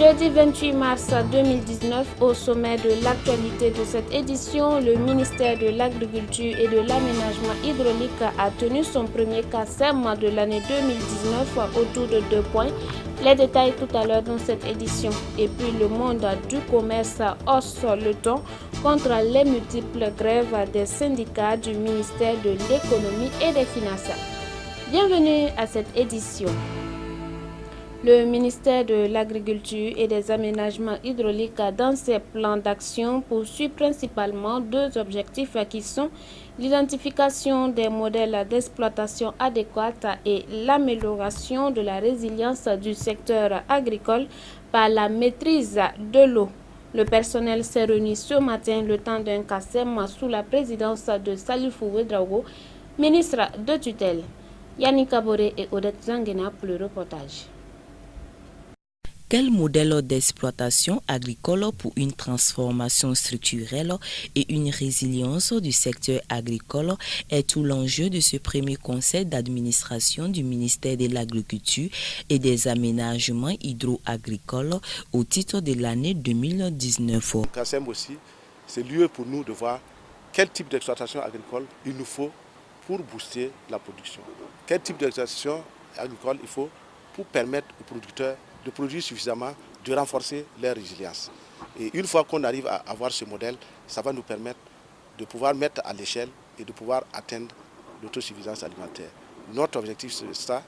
Jeudi 28 mars 2019, au sommet de l'actualité de cette édition, le ministère de l'Agriculture et de l'Aménagement hydraulique a tenu son premier CACEM de l'année 2019 autour de 2 points. Les détails tout à l'heure dans cette édition. Et puis le monde du commerce hausse le ton contre les multiples grèves des syndicats du ministère de l'Économie et des Finances. Bienvenue à cette édition. Le ministère de l'Agriculture et des Aménagements hydrauliques, dans ses plans d'action, poursuit principalement deux objectifs qui sont l'identification des modèles d'exploitation adéquats et l'amélioration de la résilience du secteur agricole par la maîtrise de l'eau. Le personnel s'est réuni ce matin le temps d'un CACEM sous la présidence de Salifou Ouedraogo, ministre de tutelle. Yannick Kaboré et Odette Zanguena pour le reportage. Quel modèle d'exploitation agricole pour une transformation structurelle et une résilience du secteur agricole est tout l'enjeu de ce premier conseil d'administration du ministère de l'Agriculture et des Aménagements hydro-agricoles au titre de l'année 2019. Le CACEM aussi, c'est lieu pour nous de voir quel type d'exploitation agricole il nous faut pour booster la production. Quel type d'exploitation agricole il faut pour permettre aux producteurs de produire suffisamment, de renforcer leur résilience. Et une fois qu'on arrive à avoir ce modèle, ça va nous permettre de pouvoir mettre à l'échelle et de pouvoir atteindre l'autosuffisance alimentaire. Notre objectif, c'est ça.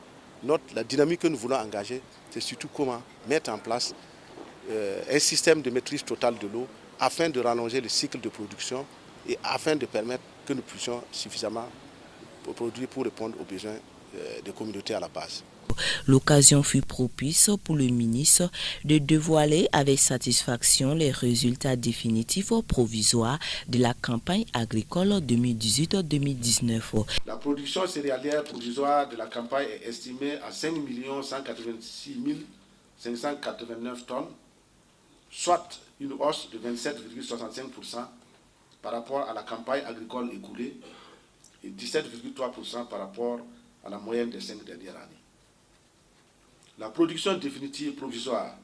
La dynamique que nous voulons engager, c'est surtout comment mettre en place un système de maîtrise totale de l'eau afin de rallonger le cycle de production et afin de permettre que nous puissions suffisamment produire pour répondre aux besoins des communautés à la base. L'occasion fut propice pour le ministre de dévoiler avec satisfaction les résultats définitifs provisoires de la campagne agricole 2018-2019. La production céréalière provisoire de la campagne est estimée à 5 186 589 tonnes, soit une hausse de 27,65% par rapport à la campagne agricole écoulée et 17,3% par rapport à la moyenne des 5 dernières années. La production définitive provisoire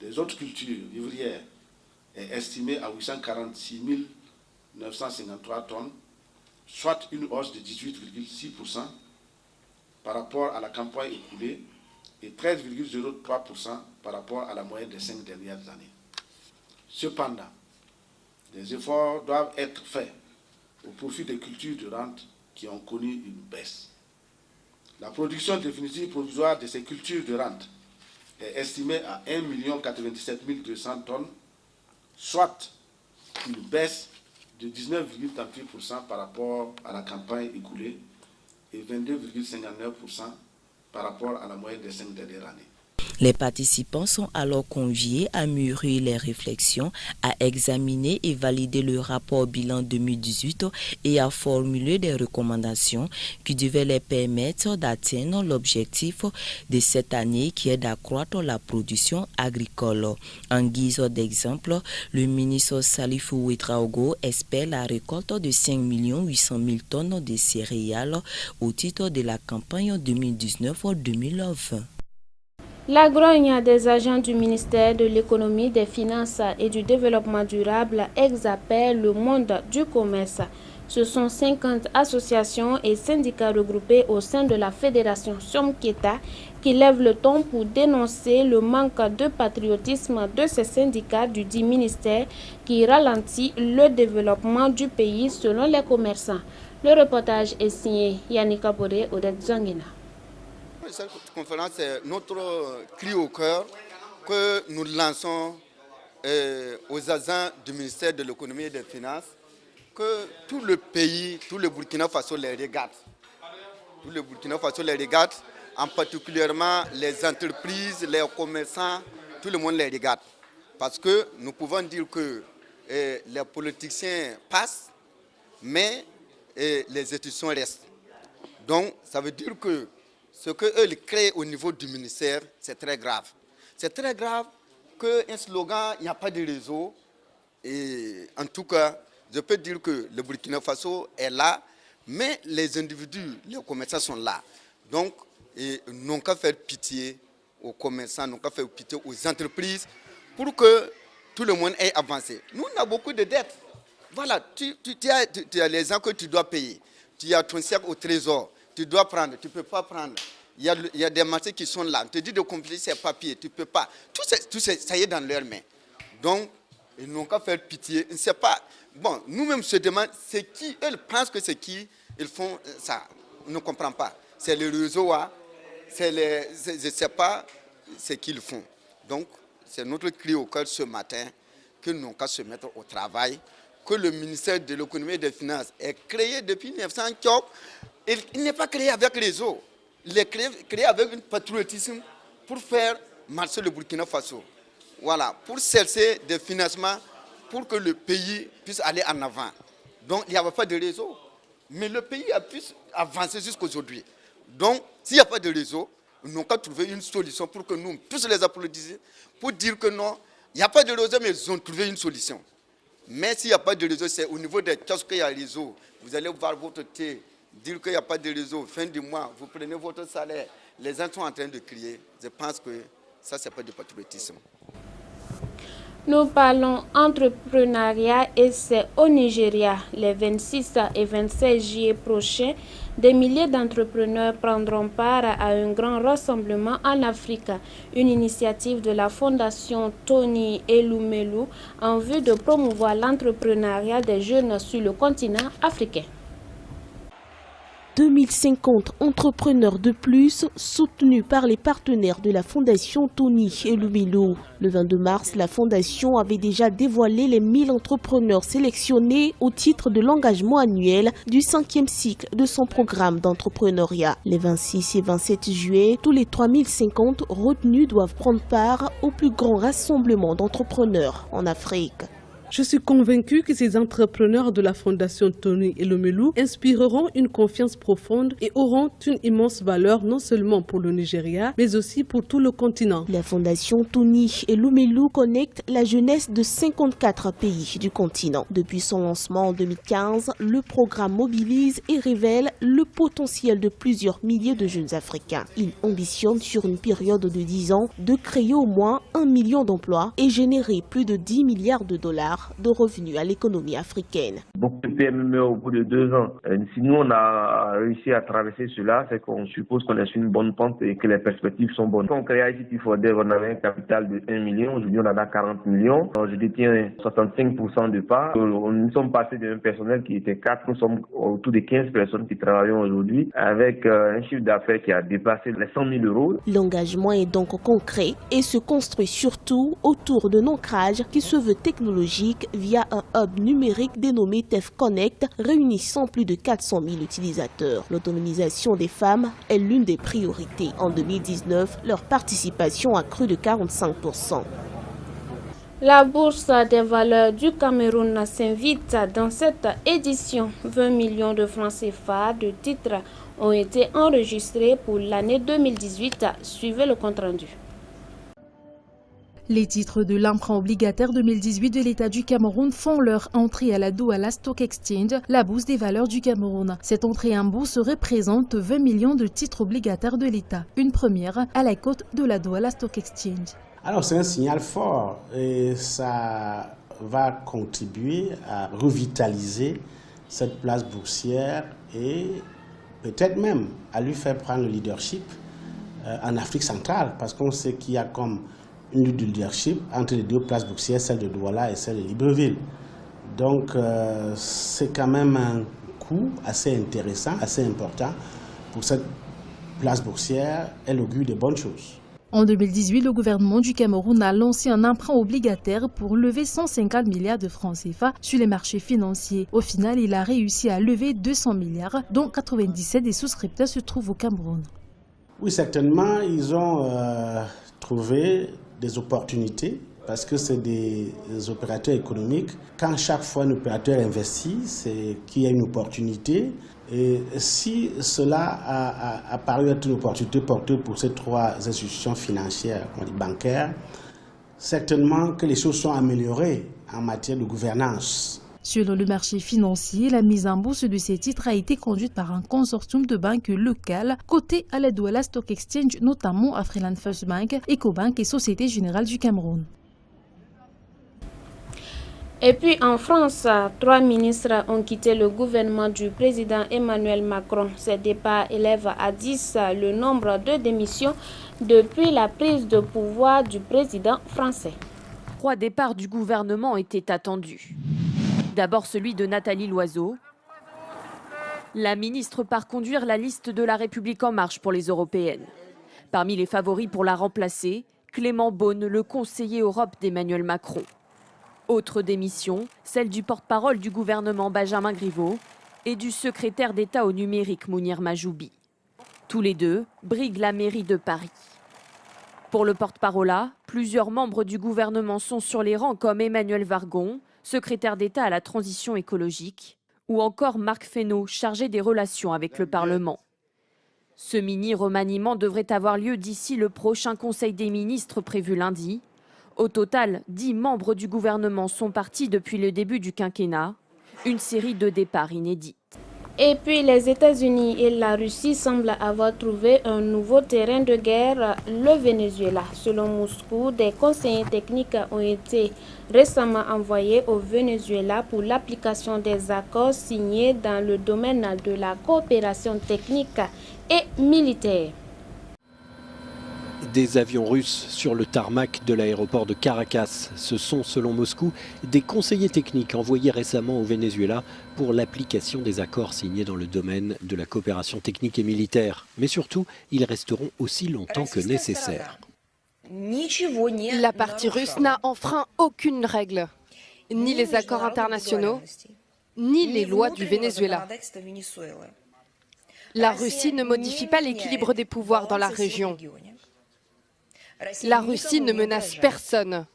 des autres cultures vivrières est estimée à 846 953 tonnes, soit une hausse de 18,6% par rapport à la campagne écoulée et 13,03% par rapport à la moyenne des 5 dernières années. Cependant, des efforts doivent être faits au profit des cultures de rente qui ont connu une baisse. La production définitive provisoire de ces cultures de rente est estimée à 1 097 200 tonnes, soit une baisse de 19,38% par rapport à la campagne écoulée et 22,59% par rapport à la moyenne des 5 dernières années. Les participants sont alors conviés à mûrir les réflexions, à examiner et valider le rapport bilan 2018 et à formuler des recommandations qui devaient les permettre d'atteindre l'objectif de cette année qui est d'accroître la production agricole. En guise d'exemple, le ministre Salifou Ouedraogo espère la récolte de 5 800 000 tonnes de céréales au titre de la campagne 2019-2020. La grogne des agents du ministère de l'Économie, des Finances et du Développement durable exaspère le monde du commerce. Ce sont 50 associations et syndicats regroupés au sein de la Fédération Somketa qui lèvent le ton pour dénoncer le manque de patriotisme de ces syndicats du dit ministère qui ralentit le développement du pays selon les commerçants. Le reportage est signé Yannick Kaboré, Odette Zanguena. Cette conférence est notre cri au cœur que nous lançons aux agents du ministère de l'Économie et des Finances, que tout le pays, tout le Burkina Faso les regarde. Tout le Burkina Faso les regarde, en particulièrement les entreprises, les commerçants, tout le monde les regarde. Parce que nous pouvons dire que les politiciens passent, mais les institutions restent. Donc ça veut dire que ce qu'eux créent au niveau du ministère, c'est très grave. C'est très grave qu'un slogan, il n'y a pas de réseau. Et en tout cas, je peux dire que le Burkina Faso est là, mais les individus, les commerçants sont là. Donc, ils n'ont qu'à faire pitié aux commerçants, nous avons fait pitié aux entreprises pour que tout le monde ait avancé. Nous, on a beaucoup de dettes. Voilà, tu as les gens que tu dois payer. Tu as ton chèque au trésor, tu dois prendre, tu ne peux pas prendre. Il y a des marchés qui sont là, on te dit de compléter ces papiers, tu ne peux pas. Tout ça y est dans leurs mains. Donc, ils n'ont qu'à faire pitié. On ne sait pas. Bon, nous-mêmes se demandons, c'est qui, eux pensent que c'est qui, ils font ça. On ne comprend pas. C'est le réseau, je ne sais pas ce qu'ils font. Donc, c'est notre cri au cœur ce matin que nous n'avons qu'à se mettre au travail, que le ministère de l'économie et des finances est créé depuis 1900. Il n'est pas créé avec réseau. Il est créé avec un patriotisme pour faire marcher le Burkina Faso. Voilà, pour chercher des financements pour que le pays puisse aller en avant. Donc, il n'y avait pas de réseau. Mais le pays a pu avancer jusqu'à aujourd'hui. Donc, s'il n'y a pas de réseau, nous n'avons qu'à trouver une solution pour que nous tous les applaudissions, pour dire que non, il n'y a pas de réseau, mais ils ont trouvé une solution. Mais s'il n'y a pas de réseau, c'est au niveau des kiosques qu'il y a réseau. Vous allez voir votre thé, dire qu'il n'y a pas de réseau, fin du mois, vous prenez votre salaire. Les gens sont en train de crier. Je pense que ça, ce n'est pas du patriotisme. Nous parlons entrepreneuriat et c'est au Nigeria. Les 26 et 27 juillet prochains, des milliers d'entrepreneurs prendront part à un grand rassemblement en Afrique. Une initiative de la Fondation Tony Elumelu en vue de promouvoir l'entrepreneuriat des jeunes sur le continent africain. 2050 entrepreneurs de plus soutenus par les partenaires de la Fondation Tony Elumelu. Le 22 mars, la Fondation avait déjà dévoilé les 1000 entrepreneurs sélectionnés au titre de l'engagement annuel du 5e cycle de son programme d'entrepreneuriat. Les 26 et 27 juillet, tous les 3050 retenus doivent prendre part au plus grand rassemblement d'entrepreneurs en Afrique. Je suis convaincu que ces entrepreneurs de la Fondation Tony Elumelu inspireront une confiance profonde et auront une immense valeur non seulement pour le Nigeria, mais aussi pour tout le continent. La Fondation Tony Elumelu connecte la jeunesse de 54 pays du continent. Depuis son lancement en 2015, le programme mobilise et révèle le potentiel de plusieurs milliers de jeunes Africains. Il ambitionne sur une période de 10 ans de créer au moins 1 million d'emplois et générer plus de 10 milliards de dollars de revenus à l'économie africaine. Beaucoup de PME au bout de 2 ans. Si nous on a réussi à traverser cela, c'est qu'on suppose qu'on est sur une bonne pente et que les perspectives sont bonnes. Quand on crée ICT for Dev, on avait un capital de 1 million, aujourd'hui on en a 40 millions. Alors, je détiens 65% de parts. Nous sommes passés d'un personnel qui était 4, nous sommes autour de 15 personnes qui travaillent aujourd'hui avec un chiffre d'affaires qui a dépassé les 100 000 euros. L'engagement est donc concret et se construit surtout autour d'un ancrage qui se veut technologique via un hub numérique dénommé TEF Connect, réunissant plus de 400 000 utilisateurs. L'autonomisation des femmes est l'une des priorités. En 2019, leur participation a cru de 45%. La Bourse des valeurs du Cameroun s'invite dans cette édition. 20 millions de francs CFA de titres ont été enregistrés pour l'année 2018. Suivez le compte-rendu. Les titres de l'emprunt obligataire 2018 de l'État du Cameroun font leur entrée à la Douala Stock Exchange, la bourse des valeurs du Cameroun. Cette entrée en bourse représente 20 millions de titres obligataires de l'État, une première à la côte de la Douala Stock Exchange. Alors c'est un signal fort et ça va contribuer à revitaliser cette place boursière et peut-être même à lui faire prendre le leadership en Afrique centrale, parce qu'on sait qu'il y a comme une lutte de leadership entre les deux places boursières, celle de Douala et celle de Libreville. Donc c'est quand même un coup assez intéressant, assez important pour cette place boursière. Elle augure de bonnes choses. En 2018, le gouvernement du Cameroun a lancé un emprunt obligataire pour lever 150 milliards de francs CFA sur les marchés financiers. Au final, il a réussi à lever 200 milliards, dont 97 des souscripteurs se trouvent au Cameroun. Oui, certainement, ils ont trouvé des opportunités parce que c'est des opérateurs économiques. Quand chaque fois un opérateur investit, c'est qu'il y a une opportunité. Et si cela a paru être une opportunité porteuse pour ces 3 institutions financières, bancaires, certainement que les choses sont améliorées en matière de gouvernance. Sur le marché financier, la mise en bourse de ces titres a été conduite par un consortium de banques locales cotés à la Douala Stock Exchange, notamment Afriland First Bank, Ecobank et Société Générale du Cameroun. Et puis en France, 3 ministres ont quitté le gouvernement du président Emmanuel Macron. Ces départs élèvent à 10 le nombre de démissions depuis la prise de pouvoir du président français. 3 départs du gouvernement étaient attendus. D'abord celui de Nathalie Loiseau. La ministre part conduire la liste de La République En Marche pour les européennes. Parmi les favoris pour la remplacer, Clément Beaune, le conseiller Europe d'Emmanuel Macron. Autre démission, celle du porte-parole du gouvernement Benjamin Griveaux et du secrétaire d'État au numérique Mounir Majoubi. Tous les deux briguent la mairie de Paris. Pour le porte-parole, plusieurs membres du gouvernement sont sur les rangs comme Emmanuel Vargon, secrétaire d'État à la transition écologique, ou encore Marc Fesneau, chargé des relations avec le Parlement. Ce mini-remaniement devrait avoir lieu d'ici le prochain Conseil des ministres prévu lundi. Au total, 10 membres du gouvernement sont partis depuis le début du quinquennat, une série de départs inédits. Et puis les États-Unis et la Russie semblent avoir trouvé un nouveau terrain de guerre, le Venezuela. Selon Moscou, des conseillers techniques ont été récemment envoyés au Venezuela pour l'application des accords signés dans le domaine de la coopération technique et militaire. Des avions russes sur le tarmac de l'aéroport de Caracas. Ce sont, selon Moscou, des conseillers techniques envoyés récemment au Venezuela pour l'application des accords signés dans le domaine de la coopération technique et militaire. Mais surtout, ils resteront aussi longtemps que nécessaire. La partie russe n'a enfreint aucune règle, ni les accords internationaux, ni les lois du Venezuela. La Russie ne modifie pas l'équilibre des pouvoirs dans la région. La Russie ne menace personne,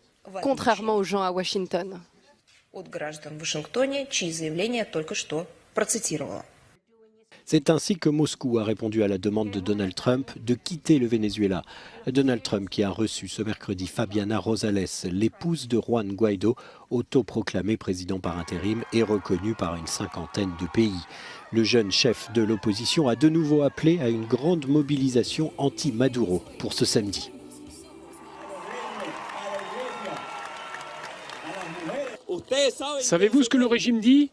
contrairement aux gens à Washington. C'est ainsi que Moscou a répondu à la demande de Donald Trump de quitter le Venezuela. Donald Trump qui a reçu ce mercredi Fabiana Rosales, l'épouse de Juan Guaido, autoproclamé président par intérim et reconnu par une cinquantaine de pays. Le jeune chef de l'opposition a de nouveau appelé à une grande mobilisation anti-Maduro pour ce samedi. Savez-vous ce que le régime dit?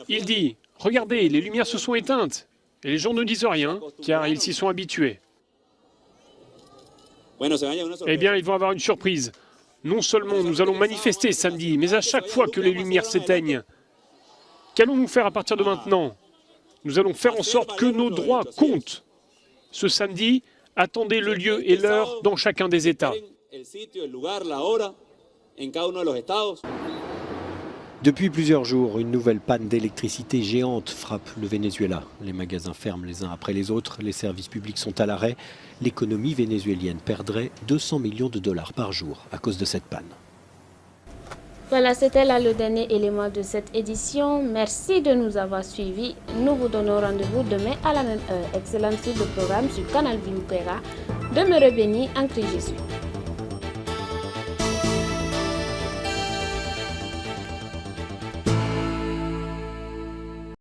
Il dit « Regardez, les lumières se sont éteintes ». Et les gens ne disent rien, car ils s'y sont habitués. Eh bien, ils vont avoir une surprise. Non seulement nous allons manifester samedi, mais à chaque fois que les lumières s'éteignent, qu'allons-nous faire à partir de maintenant? Nous allons faire en sorte que nos droits comptent. Ce samedi, attendez le lieu et l'heure dans chacun des États. Depuis plusieurs jours, une nouvelle panne d'électricité géante frappe le Venezuela. Les magasins ferment les uns après les autres, les services publics sont à l'arrêt. L'économie vénézuélienne perdrait 200 millions de dollars par jour à cause de cette panne. Voilà, c'était là le dernier élément de cette édition. Merci de nous avoir suivis. Nous vous donnons rendez-vous demain à la même heure. Excellente suite de programme sur Canal Viupera. Demeurez bénis en Christ Jésus.